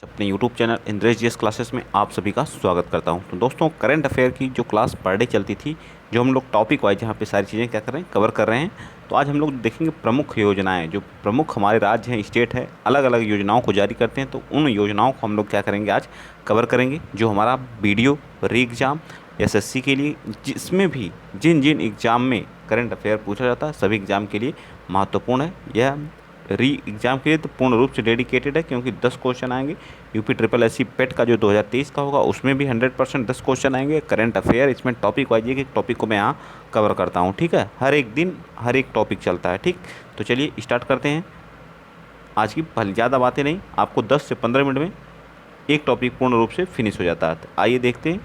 अपने YouTube channel Indresh GS classes में आप सभी का स्वागत करता हूं। तो दोस्तों, करंट अफेयर की जो क्लास पर डे चलती थी, जो हम लोग टॉपिक वाइज यहाँ पे सारी चीज़ें क्या कर रहे हैं, कवर कर रहे हैं। तो आज हम लोग देखेंगे प्रमुख योजनाएं, जो प्रमुख हमारे राज्य हैं, स्टेट है, अलग अलग योजनाओं को जारी करते हैं। तो उन योजनाओं को हम लोग क्या करेंगे, आज कवर करेंगे। जो हमारा वीडियो री एग्ज़ाम एसएससी के लिए, जिसमें भी जिन जिन एग्ज़ाम में करंट अफेयर पूछा जाता है, सभी एग्ज़ाम के लिए महत्वपूर्ण है। यह री एग्ज़ाम के लिए तो पूर्ण रूप से डेडिकेटेड है, क्योंकि 10 क्वेश्चन आएंगे। यूपी ट्रिपल एससी पेट का जो 2023 का होगा, उसमें भी 100% 10 क्वेश्चन आएंगे। करंट अफेयर इसमें टॉपिक वाइज एक टॉपिक को मैं यहाँ कवर करता हूँ, ठीक है। हर एक दिन हर एक टॉपिक चलता है, ठीक। तो चलिए स्टार्ट करते हैं। आज की पहले ज़्यादा बातें नहीं, आपको 10 से 15 मिनट में एक टॉपिक पूर्ण रूप से फिनिश हो जाता है। तो आइए देखते हैं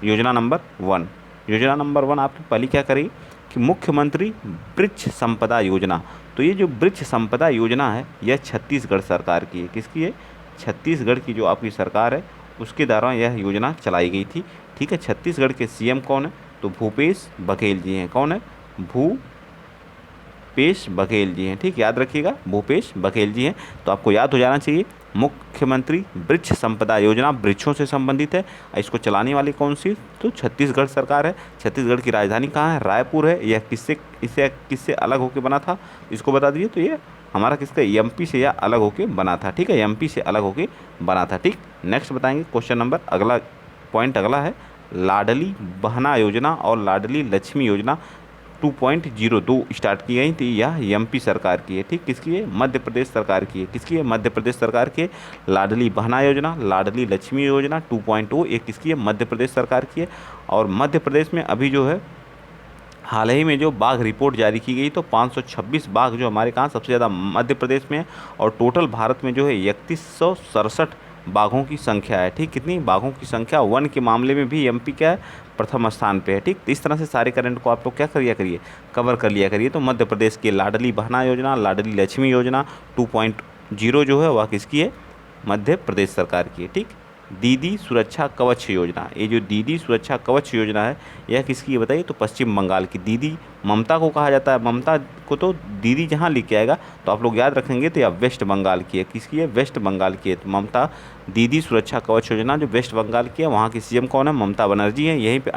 योजना नंबर 1। योजना नंबर 1 आपने पहले क्या करी कि मुख्यमंत्री वृक्ष संपदा योजना। तो ये जो वृक्ष संपदा योजना है, यह छत्तीसगढ़ सरकार की है। किसकी है? छत्तीसगढ़ की जो आपकी सरकार है, उसके द्वारा यह योजना चलाई गई थी, ठीक है। छत्तीसगढ़ के सीएम कौन है? तो भूपेश बघेल जी हैं। कौन है? भूपेश बघेल जी हैं, ठीक। याद रखिएगा, भूपेश बघेल जी हैं। तो आपको याद हो जाना चाहिए, मुख्यमंत्री वृक्ष संपदा योजना वृक्षों से संबंधित है। इसको चलाने वाली कौन सी? तो छत्तीसगढ़ सरकार है। छत्तीसगढ़ की राजधानी कहाँ है? रायपुर है। यह किससे अलग होकर बना था, इसको बता दीजिए। तो ये हमारा किसका? एमपी से यह अलग होकर बना था, ठीक है। एमपी से अलग होकर बना था, ठीक। नेक्स्ट बताएंगे क्वेश्चन नंबर, अगला पॉइंट अगला है लाडली बहना योजना और लाडली लक्ष्मी योजना 2.02 स्टार्ट की गई थी। यह एमपी सरकार की है, ठीक। किसकी है? मध्य प्रदेश सरकार की है। किसकी है? मध्य प्रदेश सरकार की है। लाडली बहना योजना, लाडली लक्ष्मी योजना 2.0 ये किसकी है? मध्य प्रदेश सरकार की है। और मध्य प्रदेश में अभी जो है हाल ही में जो बाघ रिपोर्ट जारी की गई, तो 526 बाघ जो हमारे कहाँ सबसे ज़्यादा मध्य प्रदेश में है। और टोटल भारत में जो है 3167 बाघों की संख्या है, ठीक। कितनी बाघों की संख्या? वन के मामले में भी एमपी क्या है? प्रथम स्थान पे है, ठीक। तो इस तरह से सारे करंट को आप लोग क्या करिए करिए, कवर कर लिया करिए। तो मध्य प्रदेश की लाडली बहना योजना, लाडली लक्ष्मी योजना 2.0 जो है वह किसकी है? मध्य प्रदेश सरकार की है, ठीक। दीदी सुरक्षा कवच योजना, ये जो दीदी सुरक्षा कवच योजना है, यह किसकी है बताइए? तो पश्चिम बंगाल की। दीदी ममता को कहा जाता है, ममता को तो दीदी जहाँ लिख आएगा तो आप लोग याद रखेंगे, तो यह वेस्ट बंगाल की है। किसकी है? वेस्ट बंगाल की है। तो ममता दीदी सुरक्षा कवच योजना जो वेस्ट बंगाल की है, वहाँ की सीएम कौन है? ममता बनर्जी है। यहीं पे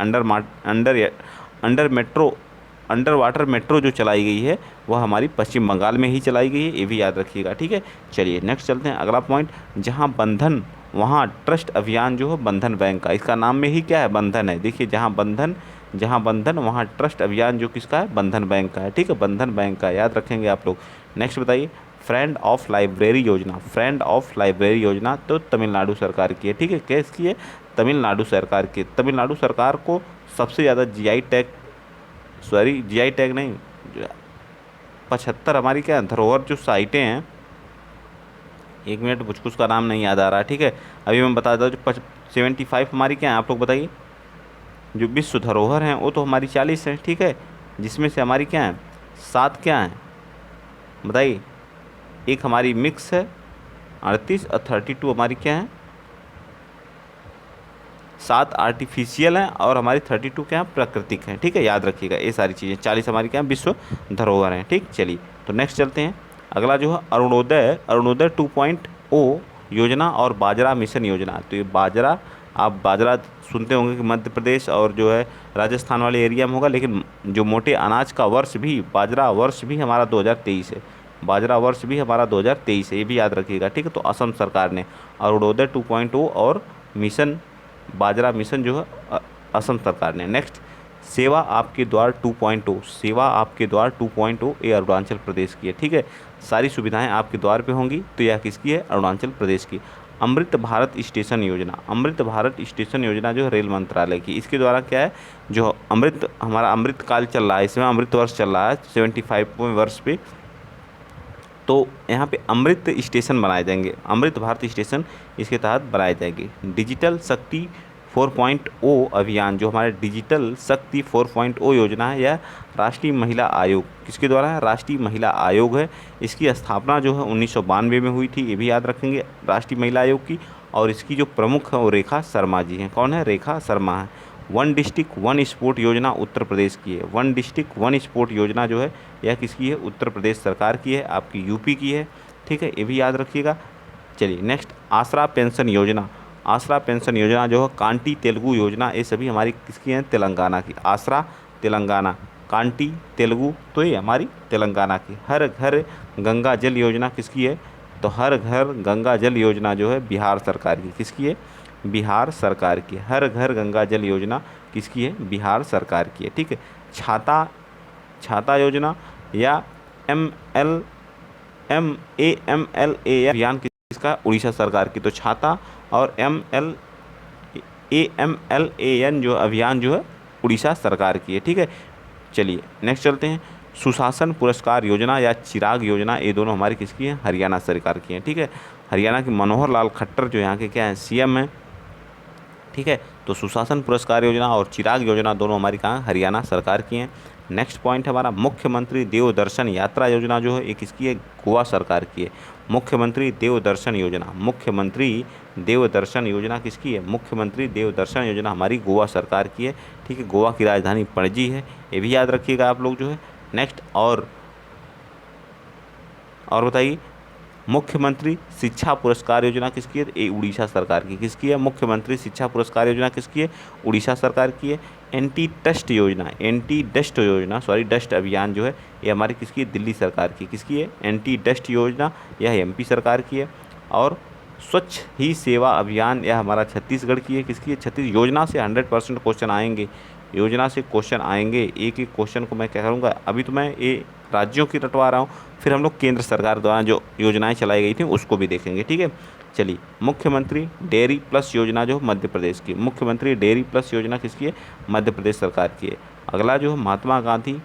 अंडर वाटर मेट्रो जो चलाई गई है, वह हमारी पश्चिम बंगाल में ही चलाई गई है, ये भी याद रखिएगा, ठीक है। चलिए नेक्स्ट चलते हैं। अगला पॉइंट, जहाँ बंधन वहाँ ट्रस्ट अभियान जो है बंधन बैंक का, इसका नाम में ही क्या है? बंधन है। देखिए, जहाँ बंधन वहाँ ट्रस्ट अभियान जो किसका है? बंधन बैंक का है, ठीक है। बंधन बैंक का याद रखेंगे आप लोग। नेक्स्ट बताइए, फ्रेंड ऑफ लाइब्रेरी योजना। फ्रेंड ऑफ लाइब्रेरी योजना तो तमिलनाडु सरकार की है, ठीक है। किसकी है? तमिलनाडु सरकार की। तमिलनाडु सरकार को सबसे ज़्यादा जीआई टैग नहीं, 75 हमारी क्या धरोहर जो साइटें हैं, एक मिनट, मुझको उसका नाम नहीं याद आ रहा है, ठीक है। अभी मैं बता देता हूँ, जो 75 हमारी क्या है, आप लोग बताइए। जो विश्व धरोहर हैं वो तो हमारी 40 है, ठीक है। जिसमें से हमारी क्या है? 7 क्या है बताइए? एक हमारी मिक्स है 38 और 32 हमारी क्या है? 7 आर्टिफिशियल हैं और हमारी 32 क्या है? प्राकृतिक हैं, ठीक है। याद रखिएगा ये सारी चीज़ें। 40 हमारी क्या है? विश्व धरोहर हैं, ठीक। चलिए तो नेक्स्ट चलते हैं। अगला जो है अरुणोदय 2.0 योजना और बाजरा मिशन योजना। तो ये बाजरा, आप बाजरा सुनते होंगे कि मध्य प्रदेश और जो है राजस्थान वाले एरिया में होगा, लेकिन जो मोटे अनाज का वर्ष भी, बाजरा वर्ष भी हमारा 2023 है। बाजरा वर्ष भी हमारा 2023 है, ये भी याद रखिएगा, ठीक है। तो असम सरकार ने अरुणोदय 2.0 और मिशन बाजरा मिशन जो है असम सरकार ने। नेक्स्ट, सेवा आपके द्वार 2.0। सेवा आपके द्वार 2.0 ये अरुणाचल प्रदेश की है, ठीक है। सारी सुविधाएं आपके द्वार पे होंगी, तो यह किसकी है? अरुणाचल प्रदेश की। अमृत भारत स्टेशन योजना, अमृत भारत स्टेशन योजना जो है रेल मंत्रालय की। इसके द्वारा क्या है, जो हमारा अमृत काल चल रहा है, इसमें अमृत वर्ष चल रहा है 75वें वर्ष पे, तो यहाँ पे अमृत स्टेशन बनाए जाएंगे। अमृत भारत स्टेशन इसके तहत बनाए जाएंगे। डिजिटल शक्ति 4.0 अभियान, जो हमारे डिजिटल शक्ति 4.0 योजना है, यह राष्ट्रीय महिला आयोग किसके द्वारा है? राष्ट्रीय महिला आयोग है। इसकी स्थापना जो है 1992 में हुई थी, ये भी याद रखेंगे, राष्ट्रीय महिला आयोग की। और इसकी जो प्रमुख है वो रेखा शर्मा जी हैं। कौन है? रेखा शर्मा है। वन डिस्ट्रिक्ट वन स्पोर्ट योजना उत्तर प्रदेश की है। वन डिस्ट्रिक्ट वन स्पोर्ट योजना जो है यह किसकी है? उत्तर प्रदेश सरकार की है, आपकी यूपी की है, ठीक है। ये भी याद रखिएगा। चलिए नेक्स्ट, आसरा पेंशन योजना। आसरा पेंशन योजना जो है कांटी तेलुगु योजना, ये सभी हमारी किसकी हैं? तेलंगाना की। आसरा तेलंगाना, कांटी तेलुगु तो ये हमारी तेलंगाना की। हर घर गंगा जल योजना किसकी है? तो हर घर गंगा जल योजना जो है बिहार सरकार की। किसकी है? बिहार सरकार की। हर घर गंगा जल योजना किसकी है? बिहार सरकार की है। ठीक है। छाता छाता योजना या MLA अभियान किसका? उड़ीसा सरकार की। तो छाता और MLAN जो अभियान जो है उड़ीसा सरकार की है। ठीक है। चलिए नेक्स्ट चलते हैं, सुशासन पुरस्कार योजना या चिराग योजना, ये दोनों हमारी किसकी हैं? हरियाणा सरकार की हैं। ठीक है। हरियाणा की मनोहर लाल खट्टर जो यहाँ के क्या हैं? CM हैं। ठीक है। तो सुशासन पुरस्कार योजना और चिराग योजना दोनों हमारी कहाँ? हरियाणा सरकार की हैं। नेक्स्ट पॉइंट हमारा, मुख्यमंत्री देवदर्शन यात्रा योजना जो है ये किसकी है? गोवा सरकार की है। मुख्यमंत्री देवदर्शन योजना, मुख्यमंत्री देवदर्शन योजना किसकी है? मुख्यमंत्री देवदर्शन योजना हमारी गोवा सरकार की है। ठीक है। गोवा की राजधानी पणजी है, ये भी याद रखिएगा आप लोग जो है। नेक्स्ट और बताइए, मुख्यमंत्री शिक्षा पुरस्कार योजना किसकी है? ये उड़ीसा सरकार की। किसकी है? मुख्यमंत्री शिक्षा पुरस्कार योजना किसकी है? उड़ीसा सरकार की है। एंटी डस्ट योजना डस्ट अभियान जो है ये हमारी किसकी है? दिल्ली सरकार की। किसकी है? एंटी डस्ट योजना, यह MP सरकार की है। और स्वच्छ ही सेवा अभियान यह हमारा छत्तीसगढ़ की है। किसकी है? छत्तीस। योजना से 100% क्वेश्चन आएंगे, योजना से क्वेश्चन आएंगे। एक एक क्वेश्चन को मैं क्या करूँगा, अभी तो मैं ये राज्यों की रटवा रहा हूँ, फिर हम लोग केंद्र सरकार द्वारा जो योजनाएं चलाई गई थी उसको भी देखेंगे। ठीक है। चलिए, मुख्यमंत्री डेयरी प्लस योजना जो मध्य प्रदेश की, मुख्यमंत्री डेयरी प्लस योजना किसकी है? मध्य प्रदेश सरकार की है। अगला जो है Mahatma Gandhi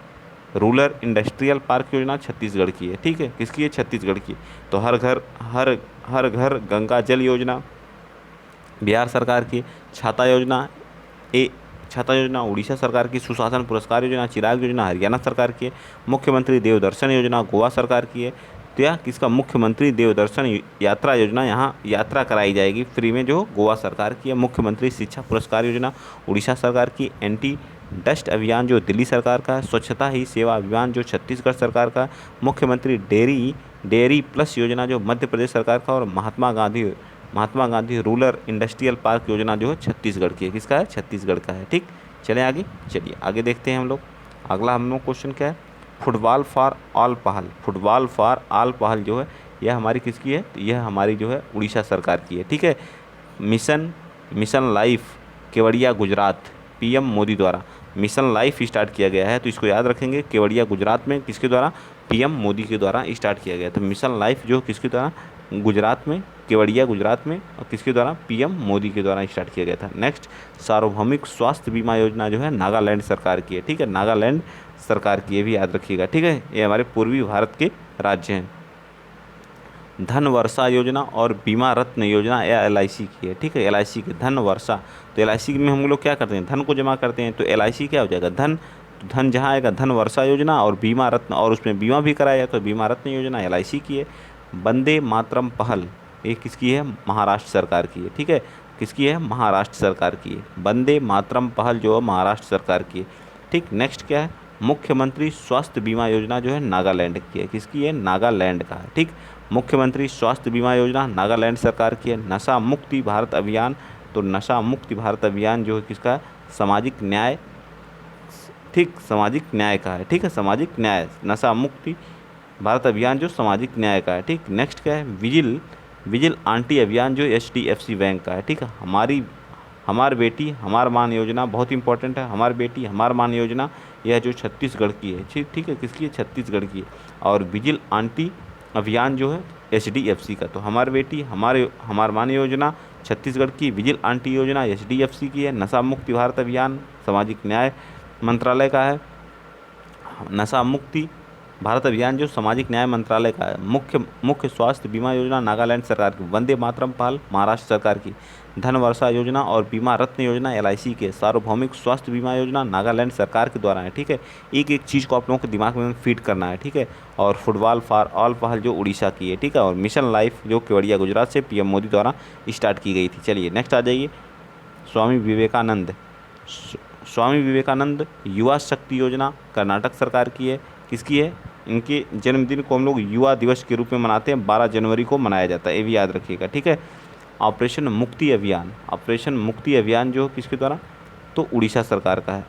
rural industrial park योजना छत्तीसगढ़ की है। ठीक है। किसकी है? छत्तीसगढ़ की। तो हर घर गंगा जल योजना बिहार सरकार की। छाता योजना उड़ीसा सरकार की। सुशासन पुरस्कार योजना चिराग योजना हरियाणा सरकार की है। मुख्यमंत्री देवदर्शन योजना गोवा सरकार की है। तो यह किसका? मुख्यमंत्री देवदर्शन यात्रा योजना, यहाँ यात्रा कराई जाएगी फ्री में, जो गोवा सरकार की है। मुख्यमंत्री शिक्षा पुरस्कार योजना उड़ीसा सरकार की। एंटी डस्ट अभियान जो दिल्ली सरकार का है। स्वच्छता ही सेवा अभियान जो छत्तीसगढ़ सरकार का। मुख्यमंत्री डेयरी प्लस योजना जो मध्य प्रदेश सरकार का। और Mahatma Gandhi rural industrial park योजना जो है छत्तीसगढ़ की है। किसका है? छत्तीसगढ़ का है। ठीक। चलें आगे। चलिए आगे देखते हैं हम लोग। अगला हम लोग क्वेश्चन क्या है? फुटबॉल फॉर ऑल पहल। फुटबॉल फॉर ऑल पहल जो है यह हमारी किसकी है? तो यह हमारी जो है उड़ीसा सरकार की है। ठीक है। Mission life Kevadia Gujarat, PM Modi द्वारा मिशन लाइफ स्टार्ट किया गया है। तो इसको याद रखेंगे, केवड़िया गुजरात में किसके द्वारा? PM मोदी के द्वारा स्टार्ट किया गया। तो मिशन लाइफ जो किसके द्वारा? गुजरात में, केवड़िया गुजरात में, और किसके द्वारा? PM मोदी के द्वारा स्टार्ट किया गया था। नेक्स्ट, सार्वभौमिक स्वास्थ्य बीमा योजना जो है नागालैंड सरकार की है। ठीक है। नागालैंड सरकार की, ये भी याद रखिएगा। ठीक है। ये हमारे पूर्वी भारत के राज्य हैं। धन वर्षा योजना और बीमा रत्न योजना या LIC की है। ठीक है। LIC की धन वर्षा, तो LIC में हम लोग क्या करते हैं? धन को जमा करते हैं। तो LIC क्या हो जाएगा? धन। तो धन जहाँ आएगा धन वर्षा योजना, और बीमा रत्न, और उसमें बीमा भी कराया जाए तो बीमा रत्न योजना LIC की है। वंदे मातरम पहल, ये किसकी है? महाराष्ट्र सरकार की है। ठीक है। किसकी है? महाराष्ट्र सरकार की है। वंदे मातरम पहल जो है महाराष्ट्र सरकार की है। ठीक। नेक्स्ट क्या है? मुख्यमंत्री स्वास्थ्य बीमा योजना जो है नागालैंड की है। किसकी है? नागालैंड का है। ठीक। मुख्यमंत्री स्वास्थ्य बीमा योजना नागालैंड सरकार की है। नशा मुक्ति भारत अभियान, तो नशा मुक्ति भारत अभियान जो है किसका? सामाजिक न्याय, ठीक, सामाजिक न्याय का है। ठीक है। सामाजिक न्याय, नशा मुक्ति भारत अभियान जो सामाजिक न्याय का है। ठीक। नेक्स्ट क्या है? विजिल आंटी अभियान जो HDFC बैंक का है। ठीक है। हमार बेटी हमार मान योजना बहुत इंपॉर्टेंट है। हमार बेटी हमार मान योजना यह जो छत्तीसगढ़ की है। ठीक है। किसकी है? छत्तीसगढ़ की है। और विजिल आंटी अभियान जो है HDFC का। तो हमार बेटी हमार मान योजना छत्तीसगढ़ की, विजिल आंटी योजना HDFC की है। नशा मुक्ति भारत अभियान सामाजिक न्याय मंत्रालय का है। नशा मुक्ति भारत अभियान जो सामाजिक न्याय मंत्रालय का है। मुख्य स्वास्थ्य बीमा योजना नागालैंड सरकार की। वंदे मातरम पहल महाराष्ट्र सरकार की। धन वर्षा योजना और बीमा रत्न योजना LIC के। सार्वभौमिक स्वास्थ्य बीमा योजना नागालैंड सरकार के द्वारा है। ठीक है। एक एक चीज़ को आप लोगों के दिमाग में फीड करना है। ठीक है। और फुटबॉल फॉर ऑल पहल जो उड़ीसा की है। ठीक है। और मिशन लाइफ जो केवड़िया गुजरात से PM मोदी द्वारा स्टार्ट की गई थी। चलिए नेक्स्ट आ जाइए। स्वामी विवेकानंद युवा शक्ति योजना कर्नाटक सरकार की है। किसकी है? इनके जन्मदिन को हम लोग युवा दिवस के रूप में मनाते हैं, 12 जनवरी को मनाया जाता है, ये भी याद रखिएगा, ठीक है। ऑपरेशन मुक्ति अभियान, ऑपरेशन मुक्ति अभियान जो किसके द्वारा, तो उड़ीसा सरकार का है।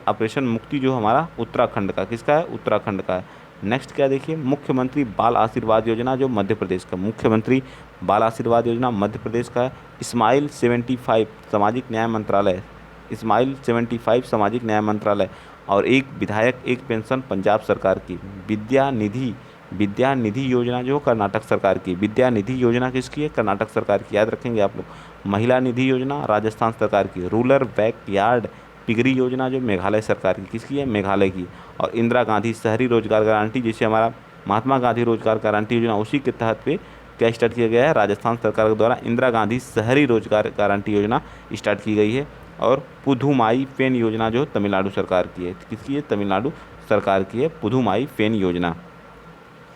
ऑपरेशन मुक्ति जो हमारा उत्तराखंड का, किसका है, उत्तराखंड का है। नेक्स्ट क्या देखिए, मुख्यमंत्री बाल आशीर्वाद योजना जो मध्य प्रदेश का, मुख्यमंत्री बाल आशीर्वाद योजना मध्य प्रदेश का है। स्माइल 75 सामाजिक न्याय मंत्रालय, स्माइल 75 सामाजिक न्याय मंत्रालय। और एक विधायक एक पेंशन पंजाब सरकार की। विद्या निधि योजना जो कर्नाटक सरकार की, विद्या निधि योजना किसकी है, कर्नाटक सरकार की, याद रखेंगे आप लोग। महिला निधि योजना राजस्थान सरकार की। रूरल बैकयार्ड पिगरी योजना जो मेघालय सरकार की, किसकी है, मेघालय की। और इंदिरा गांधी शहरी रोजगार गारंटी, जैसे हमारा महात्मा गांधी रोजगार गारंटी योजना, उसी के तहत पे क्या स्टार्ट किया गया है, राजस्थान सरकार के द्वारा इंदिरा गांधी शहरी रोजगार गारंटी योजना स्टार्ट की गई है। और पुधुमाई पेन योजना जो तमिलनाडु सरकार की है, किसकी है, तमिलनाडु सरकार की है पुधुमाई पेन योजना।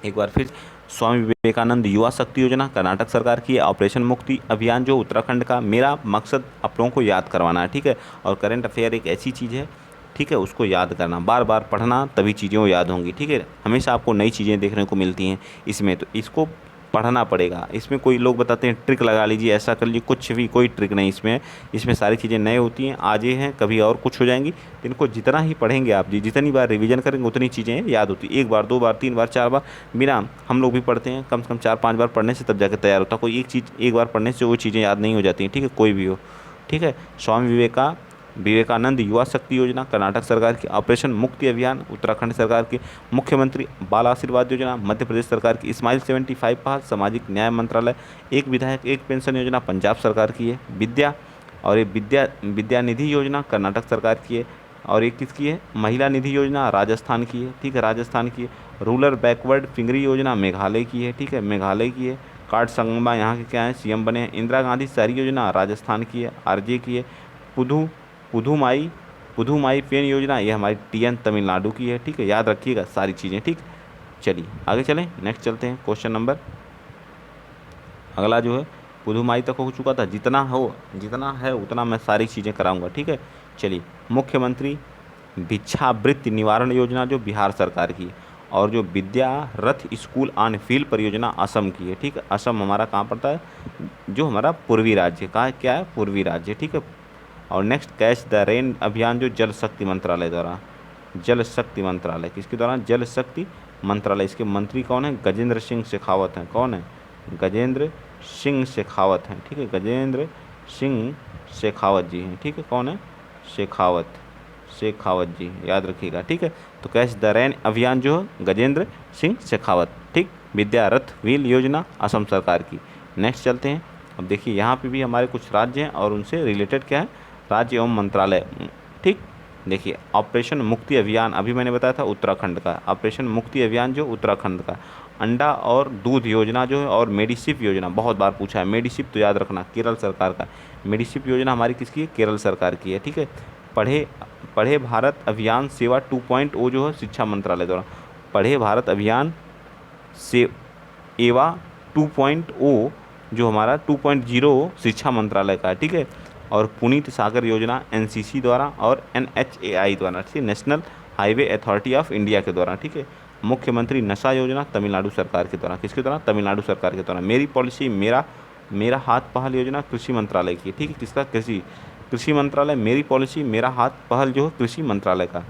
एक बार फिर, स्वामी विवेकानंद युवा शक्ति योजना कर्नाटक सरकार की है। ऑपरेशन मुक्ति अभियान जो उत्तराखंड का। मेरा मकसद आप लोगों को याद करवाना है, ठीक है। और करंट अफेयर एक ऐसी चीज़ है, ठीक है, उसको याद करना, बार बार पढ़ना, तभी चीज़ें वो याद होंगी, ठीक है। हमेशा आपको नई चीज़ें देखने को मिलती हैं इसमें, तो इसको पढ़ना पड़ेगा। इसमें कोई लोग बताते हैं ट्रिक लगा लीजिए, ऐसा कर लीजिए, कुछ भी कोई ट्रिक नहीं इसमें। इसमें सारी चीज़ें नए होती हैं, आज ये हैं, कभी और कुछ हो जाएंगी। तो इनको जितना ही पढ़ेंगे आप, जितनी बार रिवीजन करेंगे उतनी चीज़ें याद होती है। 1 बार 2 बार 3 बार 4 बार, बिना, हम लोग भी पढ़ते हैं, कम से कम 4-5 बार पढ़ने से तब जाकर तैयार होता है। कोई एक चीज़ 1 बार पढ़ने से वो चीज़ें याद नहीं हो जाती हैं, ठीक है, कोई भी हो, ठीक है। स्वामी विवेकानंद युवा शक्ति योजना कर्नाटक सरकार की। ऑपरेशन मुक्ति अभियान उत्तराखंड सरकार की। मुख्यमंत्री बाल आशीर्वाद योजना मध्य प्रदेश सरकार की। स्माइल 75 पहल सामाजिक न्याय मंत्रालय। एक विधायक एक पेंशन योजना पंजाब सरकार की है। विद्या निधि योजना कर्नाटक सरकार की है। और एक किसकी है, महिला निधि योजना राजस्थान की है, ठीक है, राजस्थान की है। रूरल बैकवर्ड फिंगरी योजना मेघालय की है, ठीक है, मेघालय की है। कार्ड संगमा यहाँ के क्या है, सीएम बने हैं। इंदिरा गांधी शहरी योजना राजस्थान की है, आरजे की है। पुधुमाई पेन योजना ये हमारी टीएन तमिलनाडु की है, ठीक है, याद रखिएगा सारी चीज़ें, ठीक। चलिए आगे चलें, नेक्स्ट चलते हैं। क्वेश्चन नंबर अगला जो है, पुधुमाई तक हो चुका था, जितना है उतना मैं सारी चीज़ें कराऊंगा, ठीक है। चलिए, मुख्यमंत्री भिक्षावृत्ति निवारण योजना जो बिहार सरकार की। और जो विद्या रथ स्कूल ऑन व्हील परियोजना असम की है, ठीक है। असम हमारा कहाँ पड़ता है, जो हमारा पूर्वी राज्य का है, क्या है, पूर्वी राज्य, ठीक है। और नेक्स्ट, कैच द रेन अभियान जो जल शक्ति मंत्रालय द्वारा, जल शक्ति मंत्रालय किसके द्वारा, जल शक्ति मंत्रालय। इसके मंत्री कौन है, गजेंद्र सिंह शेखावत हैं। कौन है, गजेंद्र सिंह शेखावत हैं, ठीक है, गजेंद्र सिंह शेखावत जी हैं, ठीक है। कौन है, शेखावत जी, याद रखिएगा, ठीक है। तो कैच द रेन अभियान जो है गजेंद्र सिंह शेखावत, ठीक। विद्या रथ व्हील योजना असम सरकार की। नेक्स्ट चलते हैं। अब देखिए यहाँ पे भी हमारे कुछ राज्य हैं और उनसे रिलेटेड क्या है, राज्य एवं मंत्रालय, ठीक। देखिए, ऑपरेशन मुक्ति अभियान अभी मैंने बताया था उत्तराखंड का। ऑपरेशन मुक्ति अभियान जो उत्तराखंड का। अंडा और दूध योजना जो है, और मेडिसिप योजना बहुत बार पूछा है, मेडिसिप तो याद रखना, केरल सरकार का। मेडिसिप योजना हमारी किसकी है, केरल सरकार की है, ठीक है। पढ़े भारत अभियान सेवा 2.0 जो है शिक्षा मंत्रालय द्वारा। पढ़े भारत अभियान से एवा 2.0 जो हमारा 2.0 शिक्षा मंत्रालय का है, ठीक है। और पुनीत सागर योजना एनसीसी द्वारा और एनएचएआई द्वारा, ठीक है, national highway authority of India के द्वारा, ठीक है। मुख्यमंत्री नशा योजना तमिलनाडु सरकार के द्वारा, किसके द्वारा, तमिलनाडु सरकार के द्वारा। मेरी पॉलिसी मेरा हाथ पहल योजना कृषि मंत्रालय की, ठीक है, किसका, कृषि मंत्रालय। मेरी पॉलिसी मेरा हाथ पहल जो है कृषि मंत्रालय का।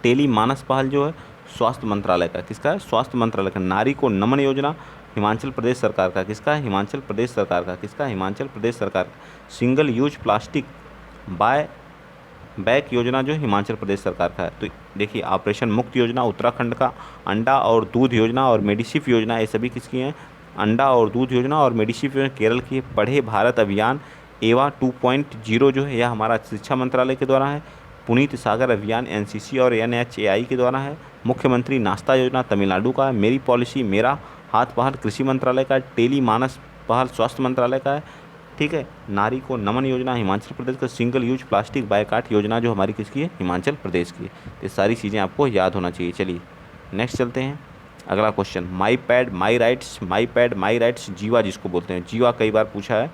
टेली मानस पहल जो है स्वास्थ्य मंत्रालय का, किसका है, स्वास्थ्य मंत्रालय का। नारी को नमन योजना हिमाचल प्रदेश सरकार का, किसका है, हिमाचल प्रदेश सरकार का, किसका, हिमाचल प्रदेश सरकार का। Single use plastic buy back योजना जो हिमाचल प्रदेश सरकार का है। तो देखिए, ऑपरेशन मुक्त योजना उत्तराखंड का। अंडा और दूध योजना और मेडिसिप योजना ये सभी किसकी हैं, अंडा और दूध योजना और मेडिसिप योजना केरल की है। पढ़े भारत अभियान एवा 2.0 जो है यह हमारा शिक्षा मंत्रालय के द्वारा है। पुनीत सागर अभियान एनसीसी और एनएचएआई के द्वारा है। मुख्यमंत्री नाश्ता योजना तमिलनाडु का है। मेरी पॉलिसी मेरा हाथ पहल कृषि मंत्रालय का। टेली मानस पहल स्वास्थ्य मंत्रालय का है, ठीक है। नारी को नमन योजना हिमाचल प्रदेश का। सिंगल यूज प्लास्टिक बायकाट योजना जो हमारी किसकी है, हिमाचल प्रदेश की है। ये सारी चीज़ें आपको याद होना चाहिए। चलिए नेक्स्ट चलते हैं। अगला क्वेश्चन, माई पैड माई राइट्स जीवा जिसको बोलते हैं, जीवा कई बार पूछा है,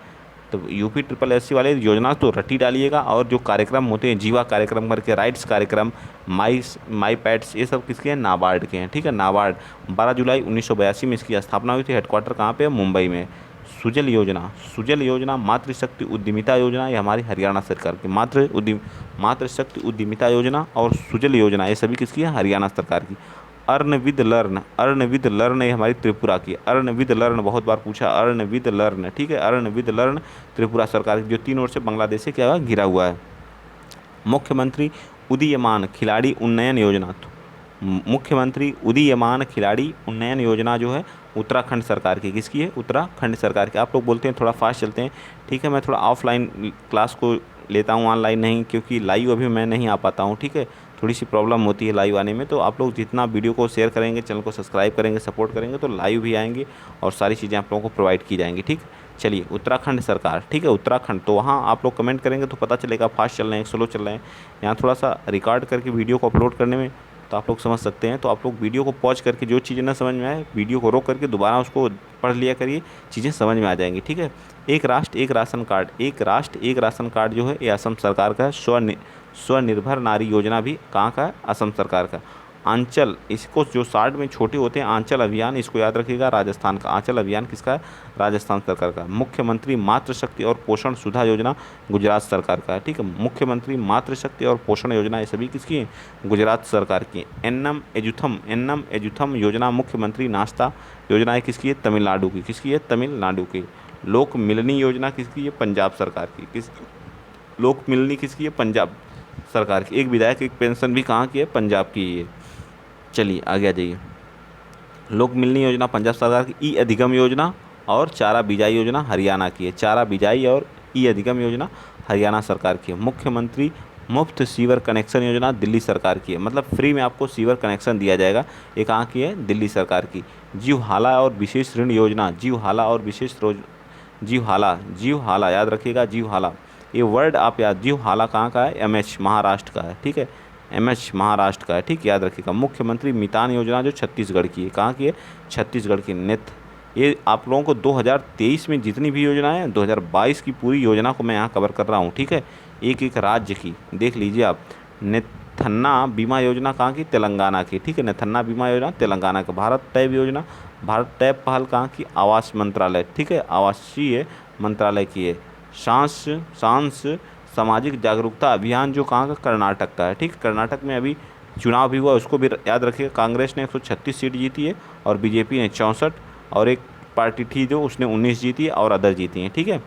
तो यूपी ट्रिपल एससी वाले योजना तो रटी डालिएगा, और जो कार्यक्रम होते हैं जीवा कार्यक्रम करके, राइट्स कार्यक्रम, माई पैड्स, ये सब किसके हैं? नाबार्ड के हैं। ठीक है, नाबार्ड 12 जुलाई 1982 में इसकी स्थापना हुई थी। हेडक्वार्टर कहाँ पे है? मुंबई में। सुजल योजना, सुजल योजना, मातृशक्ति उद्यमिता योजना, ये हमारी हरियाणा सरकार की मातृशक्ति उद्यमिता योजना और सुजल योजना, ये सभी किसकी है? हरियाणा सरकार की। Earn with learn, earn with learn, ये हमारी त्रिपुरा की। अर्न विद लर्न बहुत बार पूछा, अर्न विद लर्न। ठीक है, अर्न विद लर्न त्रिपुरा सरकार की, जो 3 ओर से बांग्लादेश से क्या हुआ? घिरा हुआ है। मुख्यमंत्री उदीयमान खिलाड़ी उन्नयन योजना, मुख्यमंत्री उदीयमान खिलाड़ी उन्नयन योजना जो है उत्तराखंड सरकार की, किसकी है? उत्तराखंड सरकार की। आप लोग बोलते हैं थोड़ा फास्ट चलते हैं, ठीक है, मैं थोड़ा ऑफलाइन क्लास को लेता हूँ, ऑनलाइन नहीं, क्योंकि लाइव अभी मैं नहीं आ पाता हूँ। ठीक है, थोड़ी सी प्रॉब्लम होती है लाइव आने में, तो आप लोग जितना वीडियो को शेयर करेंगे, चैनल को सब्सक्राइब करेंगे, सपोर्ट करेंगे, तो लाइव भी आएंगे और सारी चीज़ें आप लोगों को प्रोवाइड की जाएंगी। ठीक, चलिए उत्तराखंड सरकार, ठीक है, उत्तराखंड, तो वहाँ आप लोग कमेंट करेंगे तो पता चलेगा फास्ट चल रहे हैं, स्लो चल रहे हैं। यहाँ थोड़ा सा रिकॉर्ड करके वीडियो को अपलोड करने में तो आप लोग समझ सकते हैं, तो आप लोग वीडियो को पॉज करके जो चीज़ें ना समझ में आए, वीडियो को रोक करके दोबारा उसको पढ़ लिया करिए, चीज़ें समझ में आ जाएंगी। ठीक है, एक राष्ट्र एक राशन कार्ड, एक राष्ट्र एक राशन कार्ड जो है ये असम सरकार का है। स्वनिर्भर नारी योजना भी कहाँ का है? असम सरकार का। आंचल, इसको जो शार्ट में छोटे होते हैं, आंचल अभियान, इसको याद रखिएगा, राजस्थान का। आंचल अभियान किसका है? राजस्थान सरकार का। मुख्यमंत्री मातृशक्ति और पोषण सुधा योजना गुजरात सरकार का है। ठीक है, मुख्यमंत्री मातृशक्ति और पोषण योजना ये सभी किसकी है? गुजरात सरकार की। एन्नम एजुथम योजना मुख्यमंत्री नाश्ता योजना है किसकी है? तमिलनाडु की। किसकी है? तमिलनाडु की। लोक मिलनी योजना किसकी है? पंजाब सरकार की। किस लोक मिलनी किसकी है? पंजाब सरकार की। एक विधायक एक पेंशन भी कहाँ की है? पंजाब की है। चलिए आगे आ जाइए। लोक मिलनी योजना पंजाब सरकार की। ई अधिगम योजना और चारा बिजाई योजना हरियाणा की है। चारा बिजाई और ई अधिगम योजना हरियाणा सरकार की है। मुख्यमंत्री मुफ्त सीवर कनेक्शन योजना दिल्ली सरकार की है, मतलब फ्री में आपको सीवर कनेक्शन दिया जाएगा। ये कहाँ की है? दिल्ली सरकार की। जीवहाला और विशेष ऋण योजना, जीवहाला और विशेष जीवहाला याद रखिएगा, जीवहाला, ये वर्ड आप याद, जीवहाला कहाँ का है? एमएच महाराष्ट्र का है। ठीक है, एमएच महाराष्ट्र का है। ठीक, याद रखिएगा। मुख्यमंत्री मितान योजना जो छत्तीसगढ़ की है, कहाँ की है? छत्तीसगढ़ की। नेत, ये आप लोगों को 2023 में जितनी भी योजनाएं हैं, 2022 की पूरी योजना को मैं यहाँ कवर कर रहा हूँ। ठीक है, एक एक राज्य की देख लीजिए आप। नेथन्ना बीमा योजना कहाँ की? तेलंगाना की। ठीक है, नेथन्ना बीमा योजना तेलंगाना का। भारत टैब योजना, भारत टैब पहल कहाँ की? आवास मंत्रालय। ठीक है, आवासीय मंत्रालय की है। सांस सामाजिक जागरूकता अभियान जो कहाँ का? कर्नाटक का है। ठीक, कर्नाटक में अभी चुनाव भी हुआ, उसको भी याद रखिएगा। कांग्रेस ने 136 सीट जीती है और बीजेपी ने 64, और एक पार्टी थी जो उसने 19 जीती है और अदर जीती हैं। ठीक है,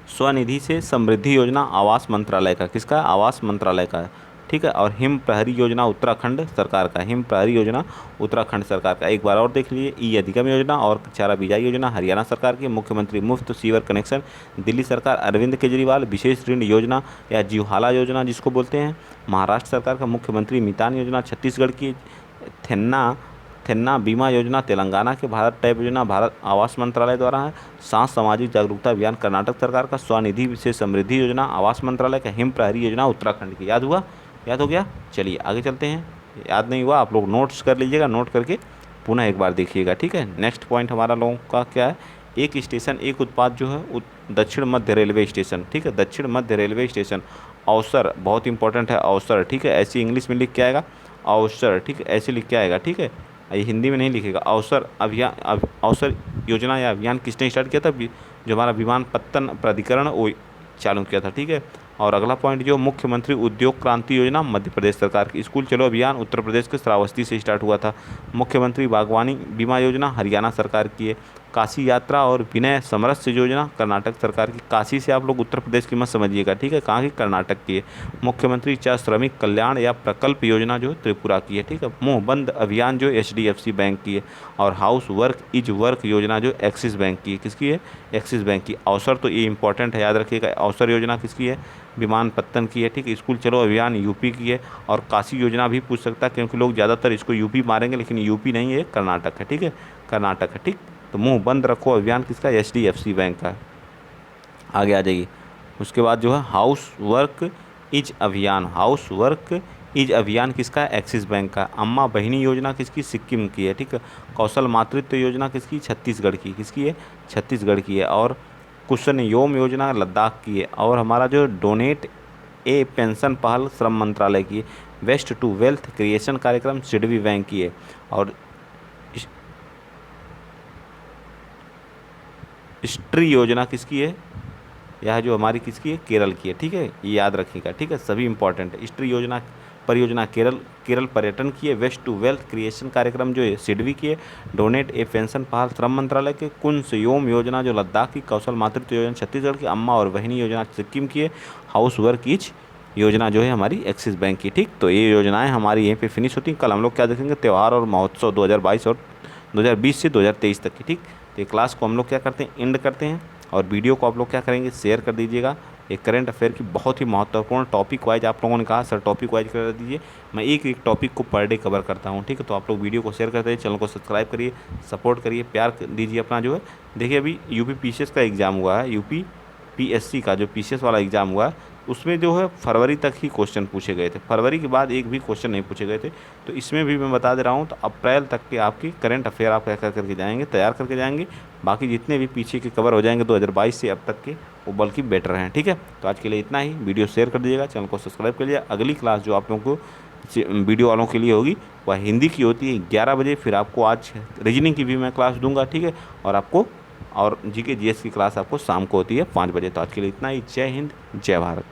स्वनिधि से समृद्धि योजना आवास मंत्रालय का, किसका? आवास मंत्रालय का है। ठीक है, और हिम प्रहरी योजना उत्तराखंड सरकार का। हिम प्रहरी योजना उत्तराखंड सरकार का। एक बार और देख लीजिए। ई अधिगम योजना और चारा बिजाई योजना हरियाणा सरकार की। मुख्यमंत्री मुफ्त सीवर कनेक्शन दिल्ली सरकार। अरविंद केजरीवाल विशेष ऋण योजना या जीवहाला योजना जिसको बोलते हैं महाराष्ट्र सरकार का। मुख्यमंत्री मितान योजना छत्तीसगढ़ की। थेन्ना बीमा योजना तेलंगाना के। भारत टैब योजना भारत आवास मंत्रालय द्वारा है। सांस सामाजिक जागरूकता अभियान कर्नाटक सरकार का। स्वनिधि से समृद्धि योजना आवास मंत्रालय का। हिम प्रहरी योजना उत्तराखंड की। याद हुआ? याद हो गया? चलिए आगे चलते हैं। याद नहीं हुआ आप लोग नोट्स कर लीजिएगा, नोट करके पुनः एक बार देखिएगा। ठीक है, नेक्स्ट पॉइंट हमारा लोगों का क्या है? एक स्टेशन एक उत्पाद जो है दक्षिण मध्य रेलवे स्टेशन। ठीक है, दक्षिण मध्य रेलवे स्टेशन। अवसर बहुत इंपॉर्टेंट है, अवसर। ठीक है, ऐसी इंग्लिश में लिख के आएगा अवसर। ठीक है, ऐसे लिख के आएगा। ठीक है, ये हिंदी में नहीं लिखेगा। अवसर अभियान, अवसर योजना या अभियान किसने स्टार्ट किया था? जो हमारा विमानपत्तन प्राधिकरण वो चालू किया था। ठीक है, और अगला पॉइंट जो मुख्यमंत्री उद्योग क्रांति योजना मध्य प्रदेश सरकार की। स्कूल चलो अभियान उत्तर प्रदेश के श्रावस्ती से स्टार्ट हुआ था। मुख्यमंत्री बागवानी बीमा योजना हरियाणा सरकार की है। काशी यात्रा और विनय समरस्य योजना कर्नाटक सरकार की। काशी से आप लोग उत्तर प्रदेश की मत समझिएगा। ठीक है, कहाँ की? कर्नाटक की है। मुख्यमंत्री चा श्रमिक कल्याण या प्रकल्प योजना जो त्रिपुरा की है। ठीक है, मुंहबंद अभियान जो HDFC बैंक की है। और हाउस वर्क इज वर्क योजना जो एक्सिस बैंक की है। किसकी है? एक्सिस बैंक की। अवसर तो ये इंपॉर्टेंट है, याद रखिएगा। अवसर योजना किसकी है? विमानपत्तन की है। ठीक है, स्कूल चलो अभियान यूपी की है। और काशी योजना भी पूछ सकता है, क्योंकि लोग ज़्यादातर इसको यूपी मारेंगे, लेकिन यूपी नहीं है, कर्नाटक है। ठीक है, कर्नाटक है। ठीक, तो मुंह बंद रखो अभियान किसका? HDFC बैंक का। आगे आ जाइए। उसके बाद जो है हाउस वर्क इज अभियान, हाउस वर्क इज अभियान किसका है? एक्सिस बैंक का। अम्मा बहिनी योजना किसकी? सिक्किम की है। ठीक है, कौशल मातृत्व योजना किसकी? छत्तीसगढ़ की। किसकी है? छत्तीसगढ़ की है। और कुशन योम योजना लद्दाख की है। और हमारा जो डोनेट ए पेंशन पहल श्रम मंत्रालय की है। वेस्ट टू वेल्थ क्रिएशन कार्यक्रम सिडबी बैंक की है। और स्ट्री योजना किसकी है? यह जो हमारी किसकी है? केरल की है। ठीक है, ये याद रखिएगा। ठीक है, सभी इंपॉर्टेंट है। स्ट्री योजना परियोजना केरल पर्यटन की है। वेस्ट टू वेल्थ क्रिएशन कार्यक्रम जो है सिडबी की है। डोनेट ए पेंशन पहल श्रम मंत्रालय के। कुंस योम योजना जो लद्दाख की। कौशल मातृत्व योजना छत्तीसगढ़ की। अम्मा और बहिनी योजना सिक्किम की है। हाउस वर्क ईच योजना जो है हमारी एक्सिस बैंक की। ठीक, तो ये योजनाएं हमारी यहीं पे फिनिश होती हैं। कल हम लोग क्या देखेंगे? त्यौहार और महोत्सव 2022 और 2020 से 2023 तक की। ठीक, तो ये क्लास को हम लोग क्या करते हैं? एंड करते हैं। और वीडियो को आप लोग क्या करेंगे? शेयर कर दीजिएगा। एक करंट अफेयर की बहुत ही महत्वपूर्ण टॉपिक वाइज आप लोगों ने कहा सर टॉपिक वाइज कर दीजिए। मैं एक एक टॉपिक को पर डे कवर करता हूँ। ठीक है, तो आप लोग वीडियो को शेयर करते रहिए, चैनल को सब्सक्राइब करिए, सपोर्ट करिए, प्यार दीजिए अपना जो है। देखिए अभी यूपी पीसीएस का एग्ज़ाम हुआ है। यूपी पीएससी का जो पीसीएस वाला एग्ज़ाम हुआ है उसमें जो है फरवरी तक ही क्वेश्चन पूछे गए थे। फरवरी के बाद एक भी क्वेश्चन नहीं पूछे गए थे। तो इसमें भी मैं बता दे रहा हूँ, तो अप्रैल तक के आपकी करंट अफेयर आप क्या करके जाएंगे? तैयार करके जाएंगे। बाकी जितने भी पीछे के कवर हो जाएंगे 2022 से अब तक के, वो बल्कि बेटर हैं। ठीक है, तो आज के लिए इतना ही। वीडियो शेयर कर दीजिएगा, चैनल को सब्सक्राइब कर लीजिए। अगली क्लास जो आप लोगों को वीडियो वालों के लिए होगी वह हिंदी की होती है 11 बजे। फिर आपको आज रीजनिंग की भी मैं क्लास दूंगा। ठीक है, और आपको और जीके जीएस की क्लास आपको शाम को होती है 5 बजे। तो आज के लिए इतना ही। जय हिंद, जय भारत।